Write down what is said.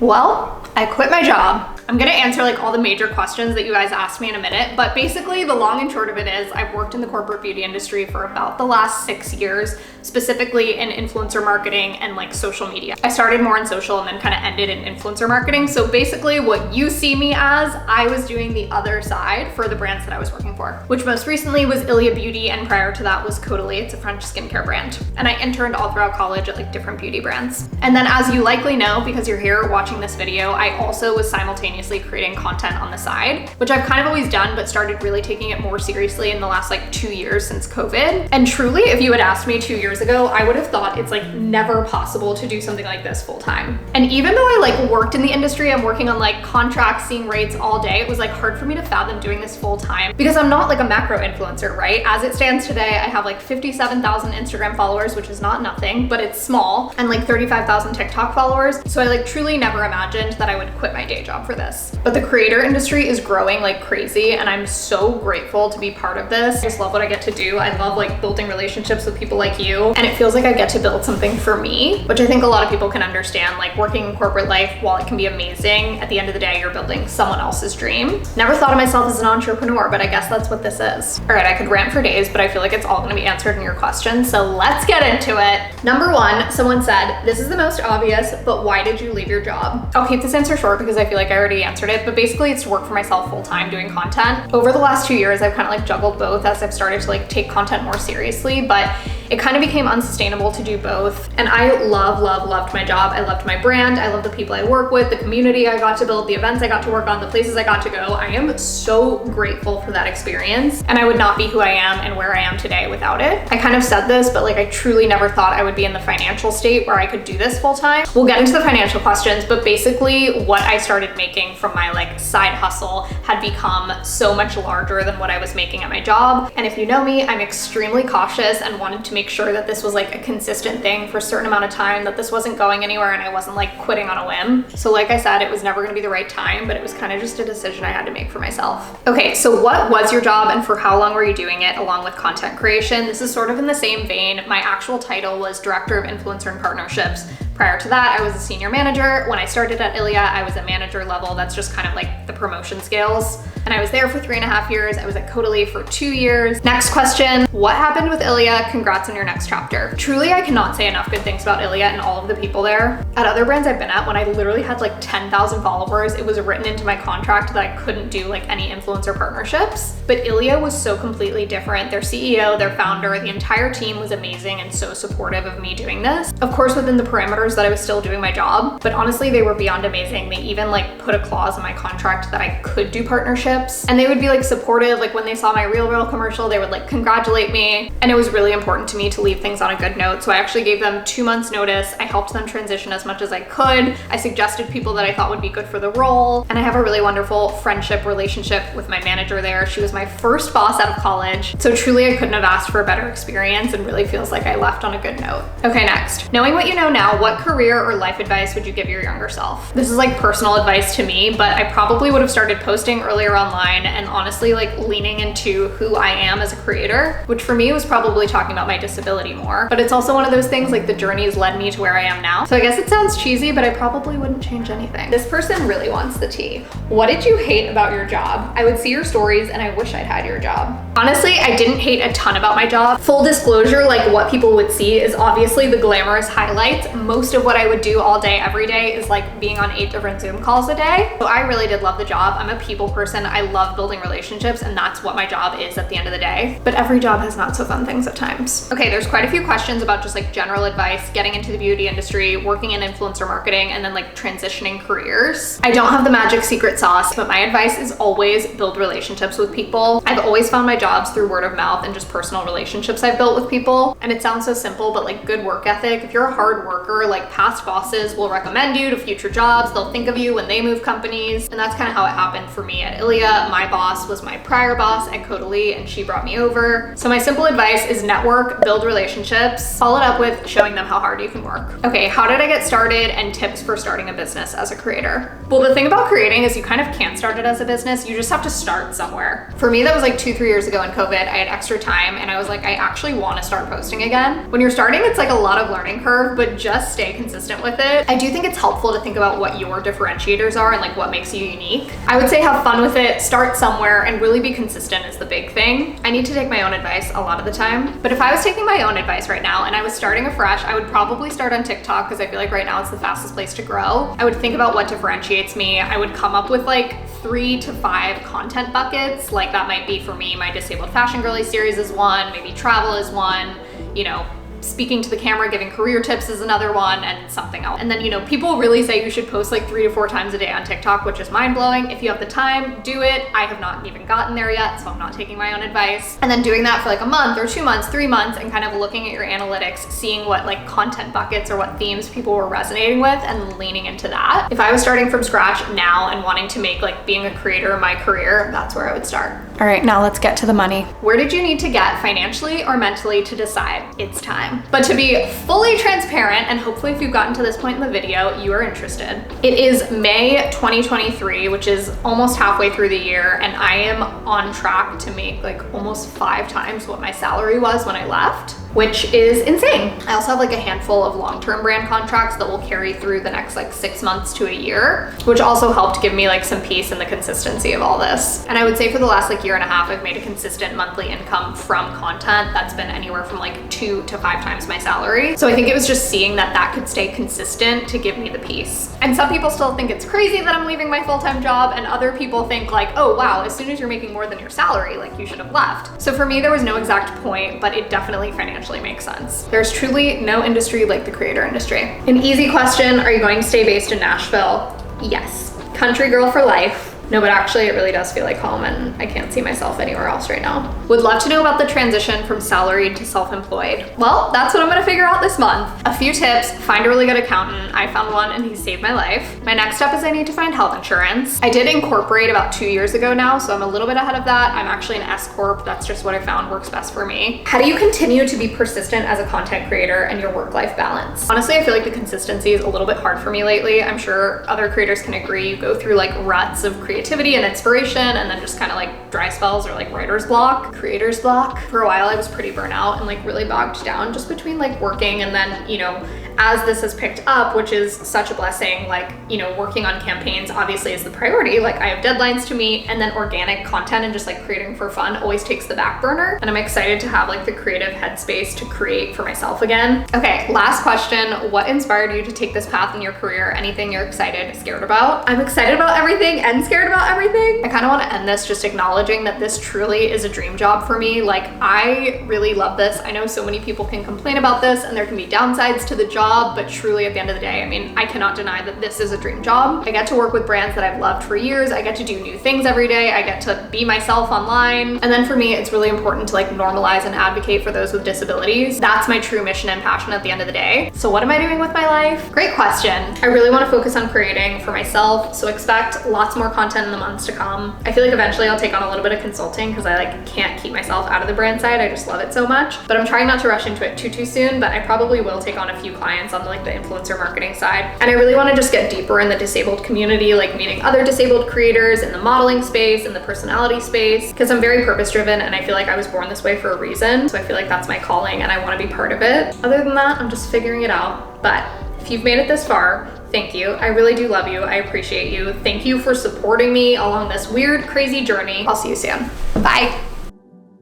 Well, I quit my job. I'm gonna answer like all the major questions that you guys asked me in a minute, but basically the long and short of it is I've worked in the corporate beauty industry for about the last 6 years, specifically in influencer marketing and like social media. I started more in social and then kind of ended in influencer marketing. So basically what you see me as, I was doing the other side for the brands that I was working for, which most recently was Ilia Beauty, and prior to that was Caudalie. It's a French skincare brand. And I interned all throughout college at like different beauty brands. And then as you likely know, because you're here watching this video, I also was simultaneously creating content on the side, which I've kind of always done, but started really taking it more seriously in the last like 2 years since COVID. And truly, if you had asked me 2 years ago, I would have thought it's like never possible to do something like this full time. And even though I like worked in the industry, I'm working on like contracts, seeing rates all day, it was like hard for me to fathom doing this full time because I'm not like a macro influencer, right? As it stands today, I have like 57,000 Instagram followers, which is not nothing, but it's small, and like 35,000 TikTok followers. So I like truly never imagined that I would quit my day job for this. But the creator industry is growing like crazy, and I'm so grateful to be part of this. I just love what I get to do. I love like building relationships with people like you, and it feels like I get to build something for me, which I think a lot of people can understand. Like working in corporate life, while it can be amazing, at the end of the day, you're building someone else's dream. Never thought of myself as an entrepreneur, but I guess that's what this is. All right, I could rant for days, but I feel like it's all gonna be answered in your questions, so let's get into it. Number one, someone said, this is the most obvious, but why did you leave your job? I'll keep this answer short because I feel like I already answered it, but basically it's to work for myself full time doing content. Over the last 2 years, I've kind of like juggled both as I've started to like take content more seriously, but it kind of became unsustainable to do both. And I loved my job. I loved my brand. I love the people I work with, the community I got to build, the events I got to work on, the places I got to go. I am so grateful for that experience, and I would not be who I am and where I am today without it. I kind of said this, but like I truly never thought I would be in the financial state where I could do this full time. We'll get into the financial questions, but basically what I started making from my like side hustle had become so much larger than what I was making at my job. And if you know me, I'm extremely cautious and wanted to make sure that this was like a consistent thing for a certain amount of time, that this wasn't going anywhere and I wasn't like quitting on a whim. So like I said, it was never gonna be the right time, but it was kind of just a decision I had to make for myself. Okay, so what was your job and for how long were you doing it along with content creation? This is sort of in the same vein. My actual title was Director of Influencer and Partnerships. Prior to that, I was a senior manager. When I started at Ilia, I was a manager level. That's just kind of like the promotion scales. And I was there for 3.5 years. I was at Caudalie for 2 years. Next question, what happened with Ilia? Congrats on your next chapter. Truly, I cannot say enough good things about Ilia and all of the people there. At other brands I've been at, when I literally had like 10,000 followers, it was written into my contract that I couldn't do like any influencer partnerships. But Ilia was so completely different. Their CEO, their founder, the entire team was amazing and so supportive of me doing this. Of course, within the parameters that I was still doing my job, but honestly, they were beyond amazing. They even like put a clause in my contract that I could do partnerships, and they would be like supportive. Like when they saw my Real commercial, they would like congratulate me. And it was really important to me to leave things on a good note. So I actually gave them 2 months notice. I helped them transition as much as I could. I suggested people that I thought would be good for the role. And I have a really wonderful friendship relationship with my manager there. She was my first boss out of college. So truly I couldn't have asked for a better experience, and really feels like I left on a good note. Okay, next. Knowing what you know now, what career or life advice would you give your younger self? This is like personal advice to me, but I probably would have started posting earlier online and honestly like leaning into who I am as a creator, which for me was probably talking about my disability more. But it's also one of those things, like the journey has led me to where I am now. So I guess it sounds cheesy, but I probably wouldn't change anything. This person really wants the tea. What did you hate about your job? I would see your stories and I wish I'd had your job. Honestly, I didn't hate a ton about my job. Full disclosure, like what people would see is obviously the glamorous highlights. Most of what I would do all day, every day is like being on 8 different Zoom calls a day. So I really did love the job. I'm a people person. I love building relationships, and that's what my job is at the end of the day. But every job has not so fun things at times. Okay, there's quite a few questions about just like general advice, getting into the beauty industry, working in influencer marketing, and then like transitioning careers. I don't have the magic secret sauce, but my advice is always build relationships with people. I've always found my jobs through word of mouth and just personal relationships I've built with people. And it sounds so simple, but like good work ethic. If you're a hard worker, like past bosses will recommend you to future jobs. They'll think of you when they move companies. And that's kind of how it happened for me at Ilia. My boss was my prior boss at Caudalie, and she brought me over. So my simple advice is network, build relationships, follow it up with showing them how hard you can work. Okay, how did I get started and tips for starting a business as a creator? Well, the thing about creating is you kind of can't start it as a business. You just have to start somewhere. For me, that was like 2-3 years ago. ago in COVID, I had extra time and I was like, I actually want to start posting again. When you're starting, it's like a lot of learning curve, but just stay consistent with it. I do think it's helpful to think about what your differentiators are and like what makes you unique. I would say have fun with it, start somewhere, and really be consistent is the big thing. I need to take my own advice a lot of the time, but if I was taking my own advice right now and I was starting afresh, I would probably start on TikTok because I feel like right now it's the fastest place to grow. I would think about what differentiates me. I would come up with like 3 to 5 content buckets. Like that might be for me, my Disabled Fashion Girly series is one, maybe travel is one, you know, speaking to the camera, giving career tips is another one, and something else. And then, you know, people really say you should post like 3 to 4 times a day on TikTok, which is mind blowing. If you have the time, do it. I have not even gotten there yet, so I'm not taking my own advice. And then doing that for like a month or 2 months, 3 months, and kind of looking at your analytics, seeing what like content buckets or what themes people were resonating with and leaning into that. If I was starting from scratch now and wanting to make like being a creator my career, that's where I would start. All right, now let's get to the money. Where did you need to get financially or mentally to decide it's time? But to be fully transparent, and hopefully if you've gotten to this point in the video, you are interested. It is May 2023, which is almost halfway through the year, and I am on track to make like almost 5 times what my salary was when I left, which is insane. I also have like a handful of long-term brand contracts that will carry through the next like 6 months to a year, which also helped give me like some peace in the consistency of all this. And I would say for the last like year and a half, I've made a consistent monthly income from content that's been anywhere from like 2 to 5 times my salary. So I think it was just seeing that that could stay consistent to give me the peace. And some people still think it's crazy that I'm leaving my full-time job, and other people think like, oh wow, as soon as you're making more than your salary, like you should have left. So for me, there was no exact point, but it definitely financially makes sense. There's truly no industry like the creator industry. An easy question, are you going to stay based in Nashville? Yes. Country girl for life. No, but actually it really does feel like home, and I can't see myself anywhere else right now. Would love to know about the transition from salaried to self-employed. Well, that's what I'm gonna figure out this month. A few tips: find a really good accountant. I found one and he saved my life. My next step is I need to find health insurance. I did incorporate about 2 years ago now, so I'm a little bit ahead of that. I'm actually an S Corp. That's just what I found works best for me. How do you continue to be persistent as a content creator and your work-life balance? Honestly, I feel like the consistency is a little bit hard for me lately. I'm sure other creators can agree. You go through like ruts of creativity and inspiration, and then just kind of like dry spells or like writer's block, creator's block. For a while I was pretty burnout and like really bogged down just between like working, and then, you know, as this has picked up, which is such a blessing, like, you know, working on campaigns obviously is the priority. Like I have deadlines to meet, and then organic content and just like creating for fun always takes the back burner. And I'm excited to have like the creative headspace to create for myself again. Okay, last question. What inspired you to take this path in your career? Anything you're excited, scared about? I'm excited about everything and scared about everything. I kind of want to end this just acknowledging that this truly is a dream job for me. Like I really love this. I know so many people can complain about this and there can be downsides to the job, but truly at the end of the day, I mean, I cannot deny that this is a dream job. I get to work with brands that I've loved for years. I get to do new things every day. I get to be myself online. And then for me, it's really important to like normalize and advocate for those with disabilities. That's my true mission and passion at the end of the day. So what am I doing with my life? Great question. I really want to focus on creating for myself. So expect lots more content in the months to come. I feel like eventually I'll take on a little bit of consulting because I like can't keep myself out of the brand side. I just love it so much, but I'm trying not to rush into it too soon, but I probably will take on a few clients on like the influencer marketing side. And I really want to just get deeper in the disabled community, like meeting other disabled creators in the modeling space, in the personality space, because I'm very purpose driven and I feel like I was born this way for a reason. So I feel like that's my calling and I want to be part of it. Other than that, I'm just figuring it out. But if you've made it this far, thank you. I really do love you. I appreciate you. Thank you for supporting me along this weird, crazy journey. I'll see you soon. Bye.